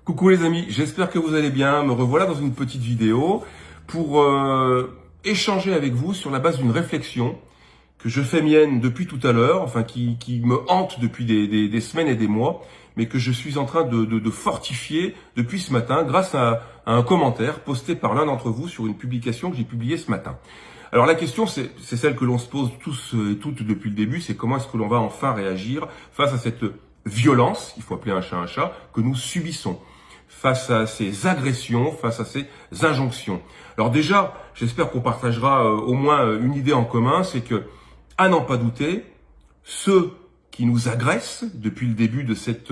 Coucou les amis, j'espère que vous allez bien. Me revoilà dans une petite vidéo pour échanger avec vous sur la base d'une réflexion que je fais mienne depuis tout à l'heure, enfin qui me hante depuis des semaines et des mois, mais que je suis en train de fortifier depuis ce matin grâce à un commentaire posté par l'un d'entre vous sur une publication que j'ai publiée ce matin. Alors la question, c'est celle que l'on se pose tous et toutes depuis le début, c'est comment est-ce que l'on va enfin réagir face à cette violence, il faut appeler un chat, que nous subissons, face à ces agressions, face à ces injonctions. Alors déjà, j'espère qu'on partagera au moins une idée en commun, c'est que, à n'en pas douter, ceux qui nous agressent depuis le début de cette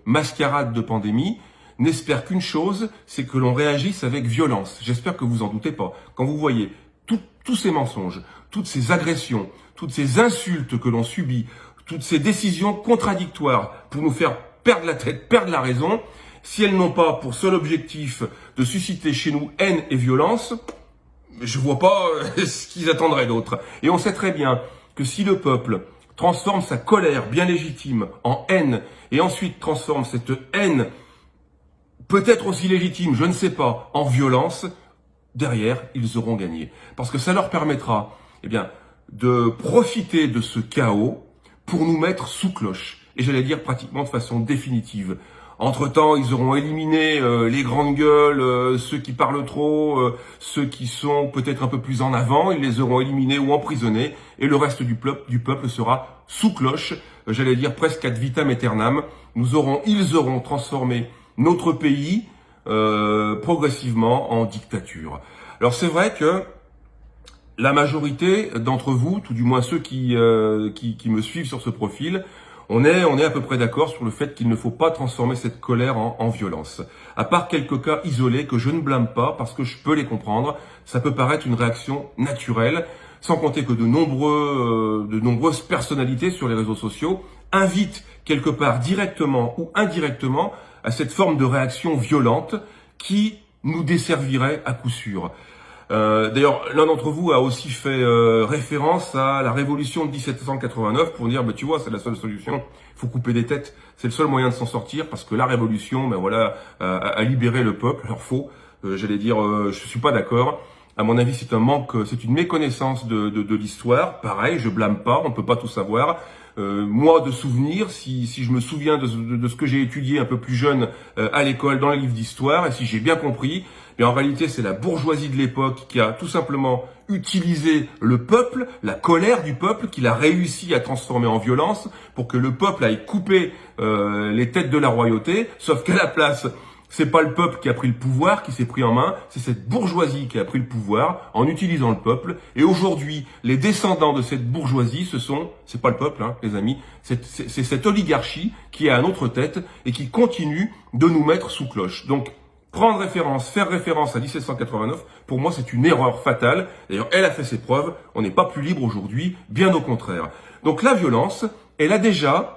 mascarade de pandémie n'espèrent qu'une chose, c'est que l'on réagisse avec violence. J'espère que vous en doutez pas. Quand vous voyez tous ces mensonges, toutes ces agressions, toutes ces insultes que l'on subit, toutes ces décisions contradictoires pour nous faire perdre la tête, perdre la raison, si elles n'ont pas pour seul objectif de susciter chez nous haine et violence, je vois pas ce qu'ils attendraient d'autre. Et on sait très bien que si le peuple transforme sa colère bien légitime en haine et ensuite transforme cette haine peut-être aussi légitime, je ne sais pas, en violence, derrière, ils auront gagné. Parce que ça leur permettra, de profiter de ce chaos pour nous mettre sous cloche. Et j'allais dire pratiquement de façon définitive. Entre-temps, ils auront éliminé les grandes gueules, ceux qui parlent trop, ceux qui sont peut-être un peu plus en avant, ils les auront éliminés ou emprisonnés, et le reste du peuple sera sous cloche, j'allais dire presque ad vitam aeternam. Ils auront transformé notre pays progressivement en dictature. Alors c'est vrai que la majorité d'entre vous, tout du moins ceux qui me suivent sur ce profil, on est à peu près d'accord sur le fait qu'il ne faut pas transformer cette colère en violence. À part quelques cas isolés que je ne blâme pas parce que je peux les comprendre, ça peut paraître une réaction naturelle, sans compter que de nombreuses personnalités sur les réseaux sociaux invitent quelque part directement ou indirectement à cette forme de réaction violente qui nous desservirait à coup sûr. D'ailleurs, l'un d'entre vous a aussi fait référence à la révolution de 1789 pour dire, tu vois, c'est la seule solution, il faut couper des têtes, c'est le seul moyen de s'en sortir parce que la révolution, a libéré le peuple. Alors faux, je suis pas d'accord. À mon avis, c'est une méconnaissance de l'histoire. Pareil, je blâme pas, on peut pas tout savoir. Moi, de souvenirs, si je me souviens de ce que j'ai étudié un peu plus jeune à l'école, dans les livres d'histoire, et si j'ai bien compris, en réalité, c'est la bourgeoisie de l'époque qui a tout simplement utilisé le peuple, la colère du peuple, qu'il a réussi à transformer en violence pour que le peuple aille couper les têtes de la royauté, sauf qu'à la place, c'est pas le peuple qui a pris le pouvoir, qui s'est pris en main, c'est cette bourgeoisie qui a pris le pouvoir en utilisant le peuple. Et aujourd'hui, les descendants de cette bourgeoisie, c'est pas le peuple, les amis, c'est cette oligarchie qui est à notre tête et qui continue de nous mettre sous cloche. Donc, faire référence à 1789, pour moi, c'est une erreur fatale. D'ailleurs, elle a fait ses preuves. On n'est pas plus libre aujourd'hui, bien au contraire. Donc, la violence, elle a déjà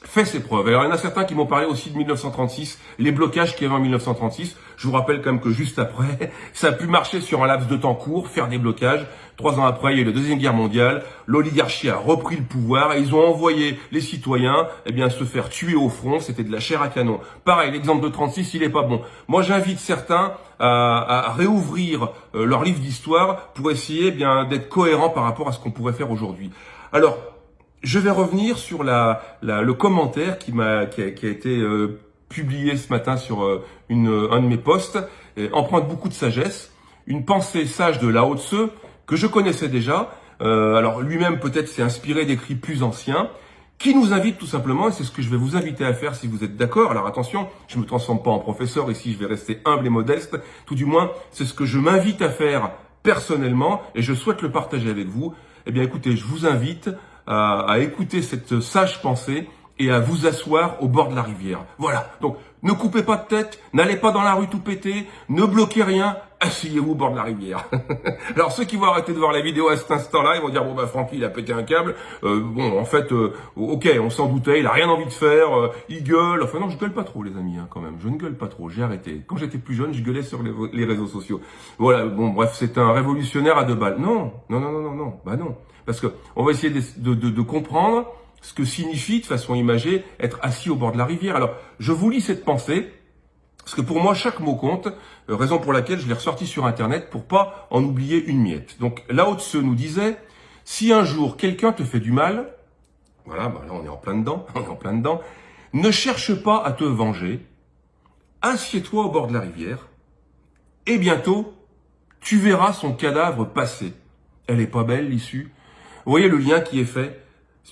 fait ses preuves. Alors, il y en a certains qui m'ont parlé aussi de 1936, les blocages qu'il y avait en 1936. Je vous rappelle quand même que juste après, ça a pu marcher sur un laps de temps court, faire des blocages. 3 ans après, il y a eu la Deuxième Guerre mondiale. L'oligarchie a repris le pouvoir et ils ont envoyé les citoyens, se faire tuer au front. C'était de la chair à canon. Pareil, l'exemple de 36, il est pas bon. Moi, j'invite certains à réouvrir leur livre d'histoire pour essayer, d'être cohérent par rapport à ce qu'on pourrait faire aujourd'hui. Alors, je vais revenir sur le commentaire qui a été publié ce matin sur un de mes posts, empreinte beaucoup de sagesse, une pensée sage de Lao Tse que je connaissais déjà. Alors lui-même peut-être s'est inspiré d'écrits plus anciens, qui nous invite tout simplement, et c'est ce que je vais vous inviter à faire si vous êtes d'accord. Alors attention, je me transforme pas en professeur ici, je vais rester humble et modeste. Tout du moins, c'est ce que je m'invite à faire personnellement, et je souhaite le partager avec vous. Écoutez, je vous invite à écouter cette sage pensée et à vous asseoir au bord de la rivière. Voilà. Donc, ne coupez pas de tête, n'allez pas dans la rue tout péter, ne bloquez rien, asseyez-vous au bord de la rivière. Alors, ceux qui vont arrêter de voir la vidéo à cet instant-là, ils vont dire, Francky, il a pété un câble. Ok, on s'en doutait, il a rien envie de faire, il gueule. Enfin non, je gueule pas trop, les amis, quand même. Je ne gueule pas trop, j'ai arrêté. Quand j'étais plus jeune, je gueulais sur les réseaux sociaux. Voilà, bref, c'est un révolutionnaire à 2 balles. Non. Bah non. Parce que on va essayer de comprendre ce que signifie, de façon imagée, être assis au bord de la rivière. Alors, je vous lis cette pensée Parce que pour moi, chaque mot compte, raison pour laquelle je l'ai ressorti sur Internet pour pas en oublier une miette. Donc, Lao Tse nous disait, si un jour quelqu'un te fait du mal, voilà, bah là on est en plein dedans, ne cherche pas à te venger, assieds-toi au bord de la rivière, et bientôt, tu verras son cadavre passer. Elle est pas belle, l'issue. Vous voyez le lien qui est fait?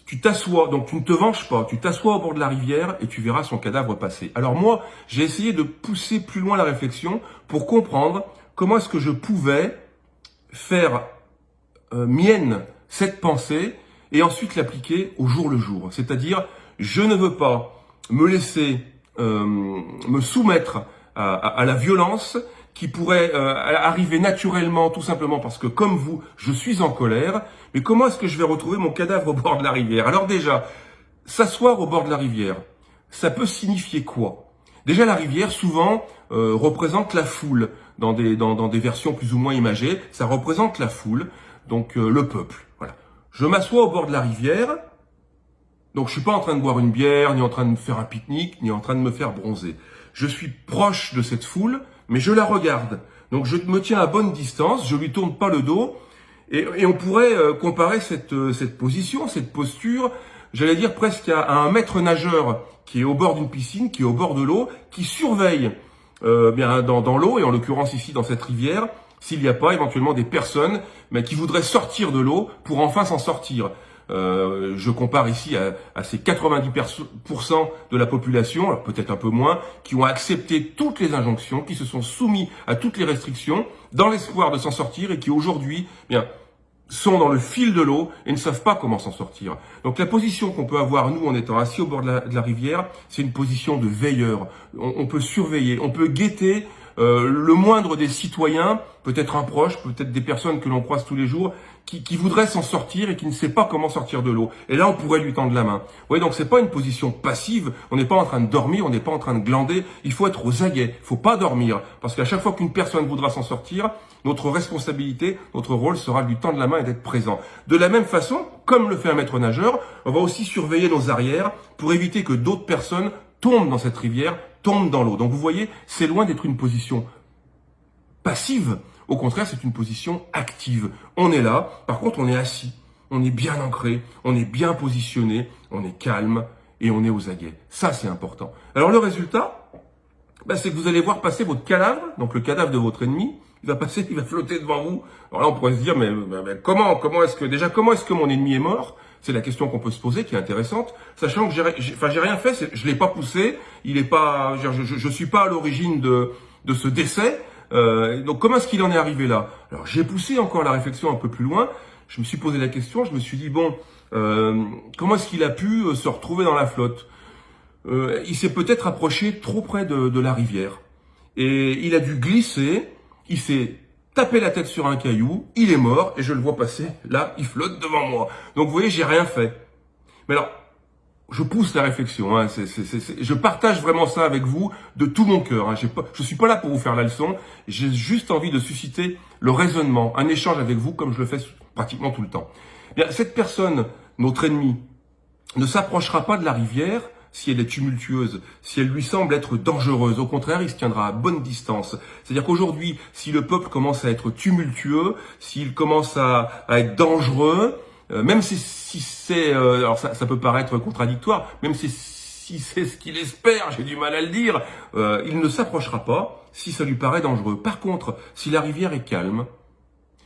Tu t'assois, donc tu ne te venges pas, tu t'assois au bord de la rivière et tu verras son cadavre passer. Alors moi, j'ai essayé de pousser plus loin la réflexion pour comprendre comment est-ce que je pouvais faire mienne cette pensée et ensuite l'appliquer au jour le jour. C'est-à-dire, je ne veux pas me laisser me soumettre à la violence qui pourrait arriver naturellement, tout simplement parce que, comme vous, je suis en colère. Mais comment est-ce que je vais retrouver mon cadavre au bord de la rivière? Alors déjà, s'asseoir au bord de la rivière, ça peut signifier quoi? Déjà, la rivière, souvent, représente la foule. Dans des versions plus ou moins imagées, ça représente la foule, donc le peuple. Voilà. Je m'assois au bord de la rivière, donc je suis pas en train de boire une bière, ni en train de me faire un pique-nique, ni en train de me faire bronzer. Je suis proche de cette foule, mais je la regarde. Donc je me tiens à bonne distance, je lui tourne pas le dos, et on pourrait comparer cette position, cette posture, j'allais dire presque à un maître nageur qui est au bord d'une piscine, qui est au bord de l'eau, qui surveille bien dans l'eau, et en l'occurrence ici dans cette rivière, s'il n'y a pas éventuellement des personnes mais qui voudraient sortir de l'eau pour enfin s'en sortir. Je compare ici à ces 90% de la population, alors peut-être un peu moins, qui ont accepté toutes les injonctions, qui se sont soumis à toutes les restrictions, dans l'espoir de s'en sortir, et qui aujourd'hui, bien, sont dans le fil de l'eau et ne savent pas comment s'en sortir. Donc la position qu'on peut avoir, nous, en étant assis au bord de la rivière, c'est une position de veilleur. On peut surveiller, on peut guetter le moindre des citoyens, peut-être un proche, peut-être des personnes que l'on croise tous les jours, qui voudraient s'en sortir et qui ne sait pas comment sortir de l'eau. Et là, on pourrait lui tendre la main. Vous voyez, donc c'est pas une position passive, on n'est pas en train de dormir, on n'est pas en train de glander, il faut être aux aguets, il faut pas dormir, parce qu'à chaque fois qu'une personne voudra s'en sortir, notre responsabilité, notre rôle sera de lui tendre la main et d'être présent. De la même façon, comme le fait un maître nageur, on va aussi surveiller nos arrières pour éviter que d'autres personnes tombent dans cette rivière, tombent dans l'eau. Donc vous voyez, c'est loin d'être une position passive. Au contraire, c'est une position active. On est là, par contre on est assis, on est bien ancré, on est bien positionné, on est calme et on est aux aguets. Ça, c'est important. Alors le résultat, c'est que vous allez voir passer votre cadavre, donc le cadavre de votre ennemi, il va passer, il va flotter devant vous. Alors là, on pourrait se dire, mais comment est-ce que mon ennemi est mort? C'est la question qu'on peut se poser, qui est intéressante, sachant que j'ai rien fait, je l'ai pas poussé, il est pas, je suis pas à l'origine de ce décès. Donc comment est-ce qu'il en est arrivé là? Alors j'ai poussé encore la réflexion un peu plus loin. Je me suis posé la question, je me suis dit bon, comment est-ce qu'il a pu se retrouver dans la flotte? Il s'est peut-être approché trop près de la rivière et il a dû glisser. Il s'est tapé la tête sur un caillou, il est mort et je le vois passer. Là, il flotte devant moi. Donc vous voyez, j'ai rien fait. Mais alors, je pousse la réflexion. Hein. Je partage vraiment ça avec vous de tout mon cœur. Hein. Je suis pas là pour vous faire la leçon. J'ai juste envie de susciter le raisonnement, un échange avec vous, comme je le fais pratiquement tout le temps. Bien, cette personne, notre ennemi, ne s'approchera pas de la rivière si elle est tumultueuse, si elle lui semble être dangereuse. Au contraire, il se tiendra à bonne distance. C'est-à-dire qu'aujourd'hui, si le peuple commence à être tumultueux, s'il commence à être dangereux, même si c'est, alors ça peut paraître contradictoire, même si c'est ce qu'il espère, j'ai du mal à le dire, il ne s'approchera pas si ça lui paraît dangereux. Par contre, si la rivière est calme,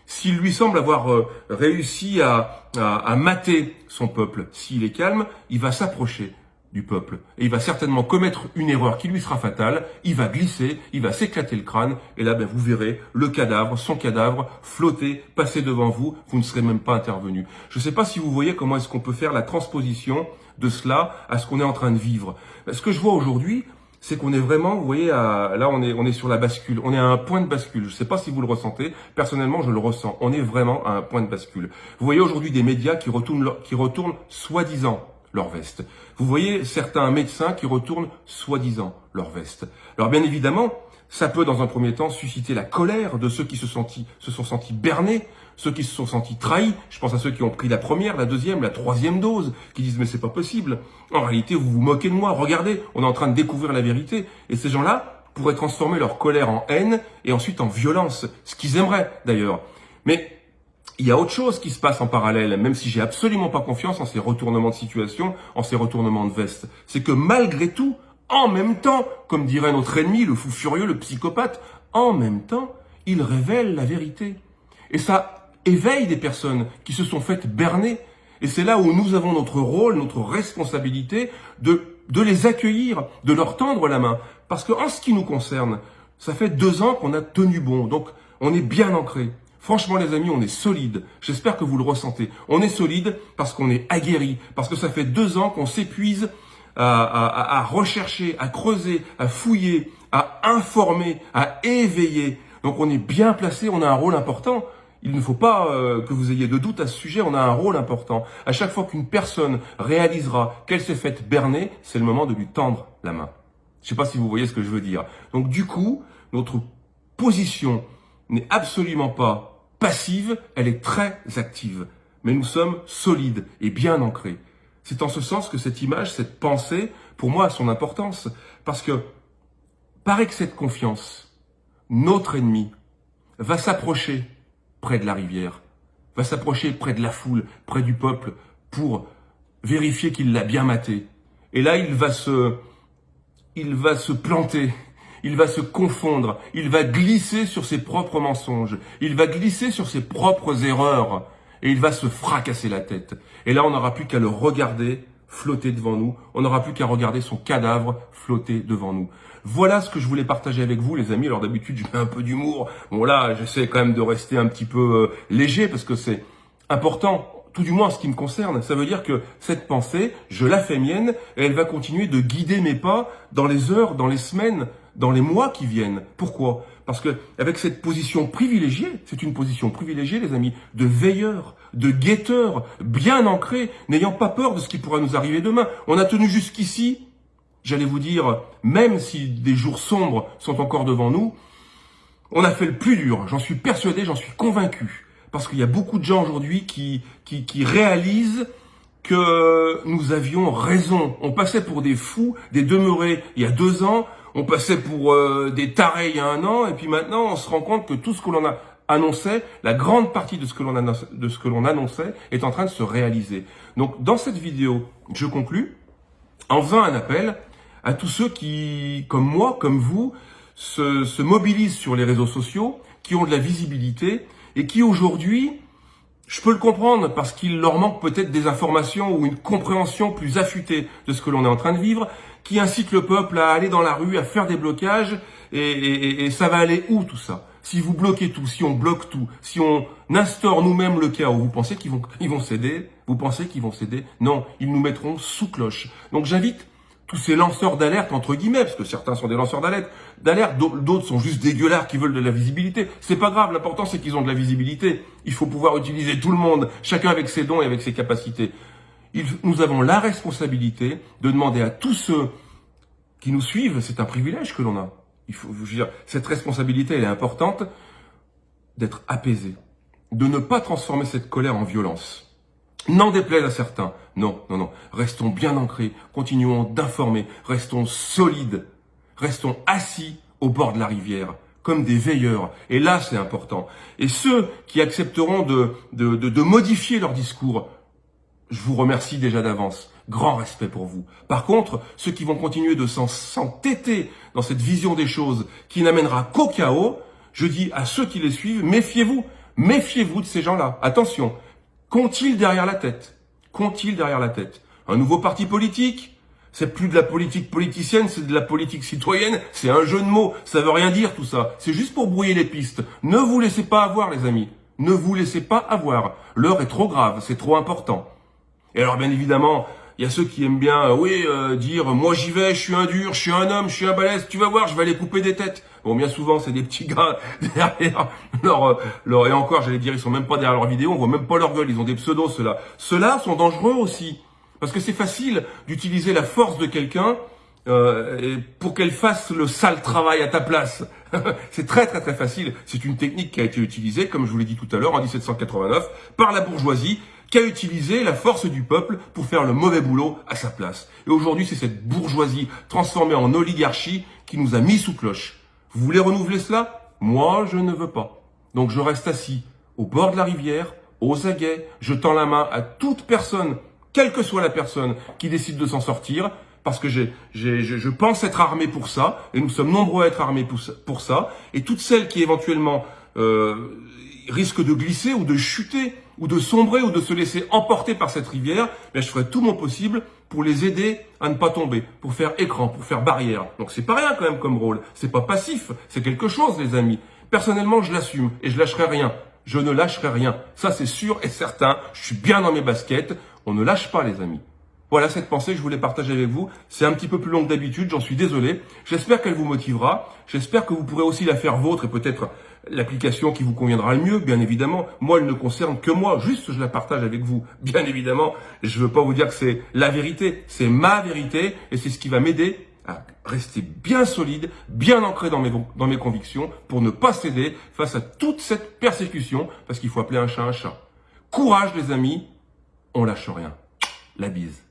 s'il lui semble avoir réussi à mater son peuple, s'il est calme, il va s'approcher du peuple. Et il va certainement commettre une erreur qui lui sera fatale, il va glisser, il va s'éclater le crâne, et là, vous verrez le cadavre, son cadavre, flotter, passer devant vous, vous ne serez même pas intervenu. Je ne sais pas si vous voyez comment est-ce qu'on peut faire la transposition de cela à ce qu'on est en train de vivre. Ce que je vois aujourd'hui, c'est qu'on est vraiment, vous voyez, là on est sur la bascule, on est à un point de bascule. Je ne sais pas si vous le ressentez, personnellement je le ressens, on est vraiment à un point de bascule. Vous voyez aujourd'hui des médias qui retournent soi-disant leur veste. Vous voyez certains médecins qui retournent soi-disant leur veste. Alors bien évidemment, ça peut dans un premier temps susciter la colère de ceux qui se sont sentis bernés, ceux qui se sont sentis trahis. Je pense à ceux qui ont pris la première, la deuxième, la troisième dose, qui disent mais c'est pas possible. En réalité, vous vous moquez de moi. Regardez, on est en train de découvrir la vérité. Et ces gens-là pourraient transformer leur colère en haine et ensuite en violence, ce qu'ils aimeraient d'ailleurs. Mais il y a autre chose qui se passe en parallèle, même si j'ai absolument pas confiance en ces retournements de situation, en ces retournements de veste. C'est que malgré tout, en même temps, comme dirait notre ennemi, le fou furieux, le psychopathe, en même temps, il révèle la vérité. Et ça éveille des personnes qui se sont faites berner. Et c'est là où nous avons notre rôle, notre responsabilité de les accueillir, de leur tendre la main. Parce que en ce qui nous concerne, ça fait 2 ans qu'on a tenu bon. Donc, on est bien ancré. Franchement, les amis, on est solide. J'espère que vous le ressentez. On est solide parce qu'on est aguerri. Parce que ça fait 2 ans qu'on s'épuise à rechercher, à creuser, à fouiller, à informer, à éveiller. Donc, on est bien placé, on a un rôle important. Il ne faut pas que vous ayez de doute à ce sujet, on a un rôle important. À chaque fois qu'une personne réalisera qu'elle s'est faite berner, c'est le moment de lui tendre la main. Je ne sais pas si vous voyez ce que je veux dire. Donc du coup, notre position n'est absolument pas passive, elle est très active. Mais nous sommes solides et bien ancrés. C'est en ce sens que cette image, cette pensée, pour moi, a son importance. Parce que, par excès de confiance, notre ennemi va s'approcher près de la rivière, va s'approcher près de la foule, près du peuple, pour vérifier qu'il l'a bien maté. Et là, il va se planter, il va se confondre, il va glisser sur ses propres mensonges, il va glisser sur ses propres erreurs, et il va se fracasser la tête. Et là, on n'aura plus qu'à le regarder flotter devant nous, on n'aura plus qu'à regarder son cadavre flotter devant nous. Voilà ce que je voulais partager avec vous, les amis. Alors d'habitude, je mets un peu d'humour. Bon là, j'essaie quand même de rester un petit peu léger parce que c'est important, tout du moins en ce qui me concerne. Ça veut dire que cette pensée, je la fais mienne et elle va continuer de guider mes pas dans les heures, dans les semaines, dans les mois qui viennent. Pourquoi ? Parce que avec cette position privilégiée, c'est une position privilégiée, les amis, de veilleur, de guetteur, bien ancré, n'ayant pas peur de ce qui pourra nous arriver demain. On a tenu jusqu'ici. J'allais vous dire, même si des jours sombres sont encore devant nous, on a fait le plus dur. J'en suis persuadé, j'en suis convaincu. Parce qu'il y a beaucoup de gens aujourd'hui qui réalisent que nous avions raison. On passait pour des fous, des demeurés il y a 2 ans. On passait pour des tarés il y a 1 an. Et puis maintenant, on se rend compte que tout ce que l'on a annoncé, la grande partie de ce que l'on annonçait est en train de se réaliser. Donc, dans cette vidéo, je conclus en faisant un appel à tous ceux qui, comme moi, comme vous, se mobilisent sur les réseaux sociaux, qui ont de la visibilité et qui aujourd'hui, je peux le comprendre parce qu'il leur manque peut-être des informations ou une compréhension plus affûtée de ce que l'on est en train de vivre, qui incitent le peuple à aller dans la rue, à faire des blocages et ça va aller où tout ça ? Si vous bloquez tout, si on bloque tout, si on instaure nous-mêmes le chaos, vous pensez qu'ils vont céder ? Vous pensez qu'ils vont céder ? Non, ils nous mettront sous cloche. Donc j'invite tous ces lanceurs d'alerte, entre guillemets, parce que certains sont des lanceurs d'alerte, d'autres sont juste des gueulards qui veulent de la visibilité. C'est pas grave, l'important c'est qu'ils ont de la visibilité. Il faut pouvoir utiliser tout le monde, chacun avec ses dons et avec ses capacités. Nous avons la responsabilité de demander à tous ceux qui nous suivent, c'est un privilège que l'on a. Il faut, je veux dire, cette responsabilité, elle est importante, d'être apaisé, de ne pas transformer cette colère en violence. N'en déplaise à certains. Non. Restons bien ancrés, continuons d'informer, restons solides, restons assis au bord de la rivière, comme des veilleurs. Et là, c'est important. Et ceux qui accepteront de modifier leur discours, je vous remercie déjà d'avance. Grand respect pour vous. Par contre, ceux qui vont continuer de s'entêter dans cette vision des choses qui n'amènera qu'au chaos, je dis à ceux qui les suivent, méfiez-vous. Méfiez-vous de ces gens-là. Attention. Qu'ont-ils derrière la tête ? Qu'ont-ils derrière la tête ? Un nouveau parti politique ? C'est plus de la politique politicienne, c'est de la politique citoyenne. C'est un jeu de mots. Ça veut rien dire tout ça. C'est juste pour brouiller les pistes. Ne vous laissez pas avoir, les amis. Ne vous laissez pas avoir. L'heure est trop grave, c'est trop important. Et alors, bien évidemment, il y a ceux qui aiment bien, dire, moi j'y vais, je suis un dur, je suis un homme, je suis un balèze, tu vas voir, je vais aller couper des têtes. Bon, bien souvent, c'est des petits gars derrière et encore, j'allais dire, ils sont même pas derrière leur vidéo, on voit même pas leur gueule, ils ont des pseudos, ceux-là. Ceux-là sont dangereux aussi. Parce que c'est facile d'utiliser la force de quelqu'un, pour qu'elle fasse le sale travail à ta place. C'est très facile. C'est une technique qui a été utilisée, comme je vous l'ai dit tout à l'heure, en 1789, par la bourgeoisie, qui a utilisé la force du peuple pour faire le mauvais boulot à sa place. Et aujourd'hui, c'est cette bourgeoisie transformée en oligarchie qui nous a mis sous cloche. Vous voulez renouveler cela? Moi, je ne veux pas. Donc je reste assis au bord de la rivière, aux aguets, je tends la main à toute personne, quelle que soit la personne qui décide de s'en sortir, parce que je pense être armé pour ça, et nous sommes nombreux à être armés pour ça, et toutes celles qui éventuellement risquent de glisser ou de chuter, ou de sombrer, ou de se laisser emporter par cette rivière, je ferai tout mon possible pour les aider à ne pas tomber, pour faire écran, pour faire barrière. Donc c'est pas rien quand même comme rôle, c'est pas passif, c'est quelque chose les amis. Personnellement, je l'assume et je lâcherai rien. Je ne lâcherai rien. Ça, c'est sûr et certain. Je suis bien dans mes baskets. On ne lâche pas, les amis. Voilà cette pensée que je voulais partager avec vous. C'est un petit peu plus long que d'habitude, j'en suis désolé. J'espère qu'elle vous motivera. J'espère que vous pourrez aussi la faire vôtre et peut-être l'application qui vous conviendra le mieux, bien évidemment. Moi, elle ne concerne que moi. Juste, je la partage avec vous. Bien évidemment, je ne veux pas vous dire que c'est la vérité. C'est ma vérité et c'est ce qui va m'aider à rester bien solide, bien ancré dans mes convictions pour ne pas céder face à toute cette persécution parce qu'il faut appeler un chat un chat. Courage les amis, on lâche rien. La bise.